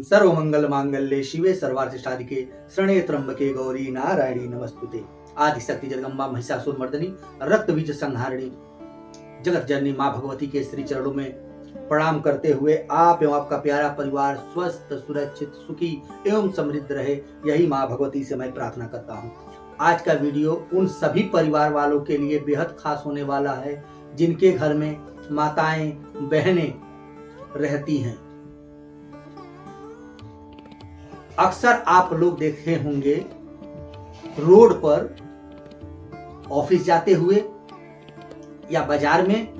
सर्वमंगल मांगल्ये शिवे सर्वार्थ साधिके शरण्ये त्र्यंबके गौरी नारायणी नमस्तुते। आदिशक्ति जगदम्बा महिषासुर मर्दनी रक्त बीज संहारिणी जगत जननी माँ भगवती के श्री चरणों में प्रणाम करते हुए आप एवं आपका प्यारा परिवार स्वस्थ सुरक्षित सुखी एवं समृद्ध रहे, यही माँ भगवती से मैं प्रार्थना करता हूँ। आज का वीडियो उन सभी परिवार वालों के लिए बेहद खास होने वाला है जिनके घर में माताएं बहनें रहती हैं। अक्सर आप लोग देखे होंगे रोड पर ऑफिस जाते हुए या बाजार में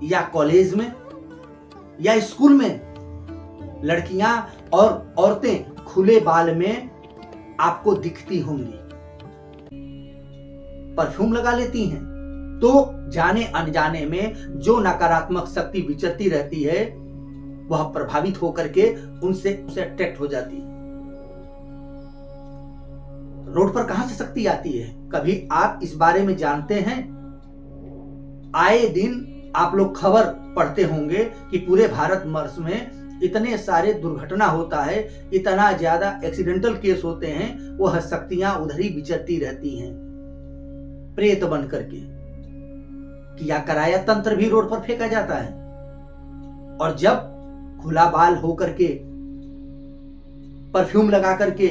या कॉलेज में या स्कूल में लड़कियां और औरतें खुले बाल में आपको दिखती होंगी, परफ्यूम लगा लेती हैं, तो जाने अनजाने में जो नकारात्मक शक्ति विचरती रहती है वह प्रभावित होकर के उनसे अट्रैक्ट हो जाती है। रोड पर कहां से शक्ति आती है, कभी आप इस बारे में जानते हैं? आए दिन आप लोग खबर पढ़ते होंगे कि पूरे भारत वर्ष में इतने सारे दुर्घटना होता है, इतना ज्यादा एक्सीडेंटल केस होते हैं, वह शक्तियां उधर ही विचरती रहती हैं प्रेत बन करके। किया कराया तंत्र भी रोड पर फेंका जाता है, और जब खुला बाल होकर के परफ्यूम लगा करके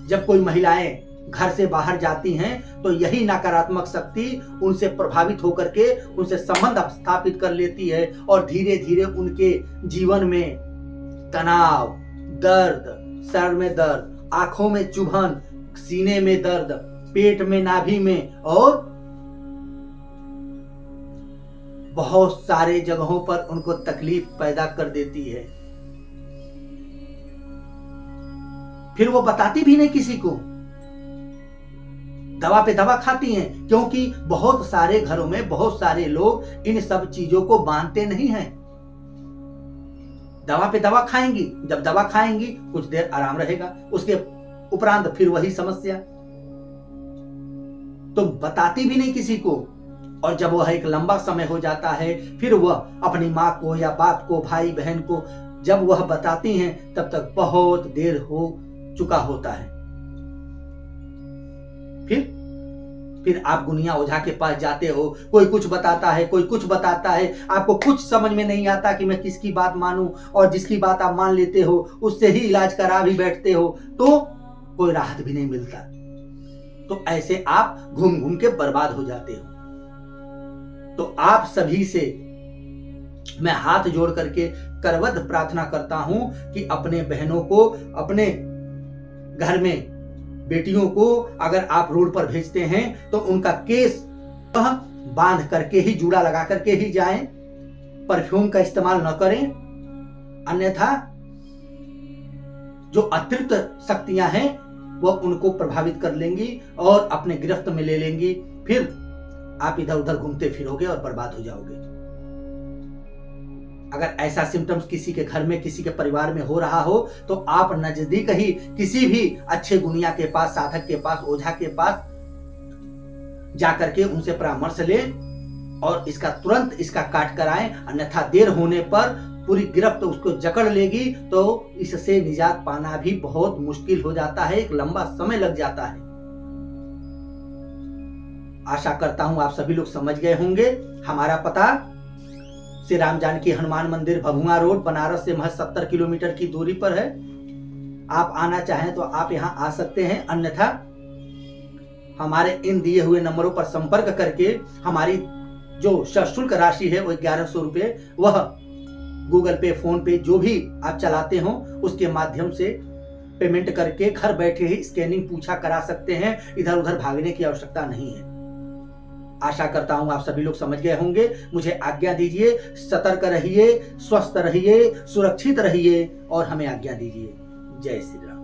जब कोई महिलाएं घर से बाहर जाती हैं तो यही नकारात्मक शक्ति उनसे प्रभावित होकर के उनसे संबंध स्थापित कर लेती है और धीरे धीरे उनके जीवन में तनाव, दर्द, सर में दर्द, आंखों में चुभन, सीने में दर्द, पेट में, नाभि में और बहुत सारे जगहों पर उनको तकलीफ पैदा कर देती है। फिर वो बताती भी नहीं किसी को, दवा पे दवा खाती हैं, क्योंकि बहुत सारे घरों में बहुत सारे लोग इन सब चीजों को मानते नहीं हैं। दवा पे दवा खाएंगी, जब दवा खाएंगी कुछ देर आराम रहेगा, उसके उपरांत फिर वही समस्या, तो बताती भी नहीं किसी को। और जब वह एक लंबा समय हो जाता है फिर वह अपनी माँ को या बाप को, भाई बहन को जब वह बताती हैं तब तक बहुत देर हो चुका होता है। फिर आप गुनिया ओझा के पास जाते हो, कोई कुछ बताता है, कोई कुछ बताता है, आपको कुछ समझ में नहीं आता कि मैं किसकी बात मानूं, और जिसकी बात आप मान लेते हो उससे ही इलाज करा भी बैठते हो तो कोई राहत भी नहीं मिलता। तो ऐसे आप घूम घूम के बर्बाद हो जाते हो। तो आप सभी से मैं हाथ जोड़ करके करवद प्रार्थना करता हूं कि अपने बहनों को, अपने घर में बेटियों को अगर आप रोड पर भेजते हैं तो उनका केस बांध करके ही, जूड़ा लगा करके ही जाएं, परफ्यूम का इस्तेमाल न करें, अन्यथा जो अतिरिक्त शक्तियां हैं वह उनको प्रभावित कर लेंगी और अपने गिरफ्त में ले लेंगी। फिर आप इधर उधर घूमते फिरोगे और बर्बाद हो जाओगे। अगर ऐसा सिम्टम्स किसी के घर में, किसी के परिवार में हो रहा हो तो आप नजदीक ही किसी भी अच्छे गुनिया के पास, साधक के पास, ओझा के पास जाकर के उनसे परामर्श लें और इसका तुरंत इसका काट कराएं, अन्यथा देर होने पर पूरी गिरफ्त उसको जकड़ लेगी तो इससे निजात पाना भी बहुत मुश्किल हो जाता है, एक लंबा समय लग जाता है। आशा करता हूं आप सभी लोग समझ गए होंगे। हमारा पता श्री राम जानकी हनुमान मंदिर, भभुआ रोड, बनारस से महज 70 किलोमीटर की दूरी पर है। आप आना चाहें तो आप यहां आ सकते हैं, अन्यथा हमारे इन दिए हुए नंबरों पर संपर्क करके हमारी जो सशुल्क राशि है वो 1100 रुपये, वह गूगल पे, फोन पे जो भी आप चलाते हो उसके माध्यम से पेमेंट करके घर बैठे ही स्कैनिंग पूछा करा सकते हैं। इधर उधर भागने की आवश्यकता नहीं है। आशा करता हूं आप सभी लोग समझ गए होंगे। मुझे आज्ञा दीजिए, सतर्क रहिए, स्वस्थ रहिए, सुरक्षित रहिए और हमें आज्ञा दीजिए। जय श्री राम।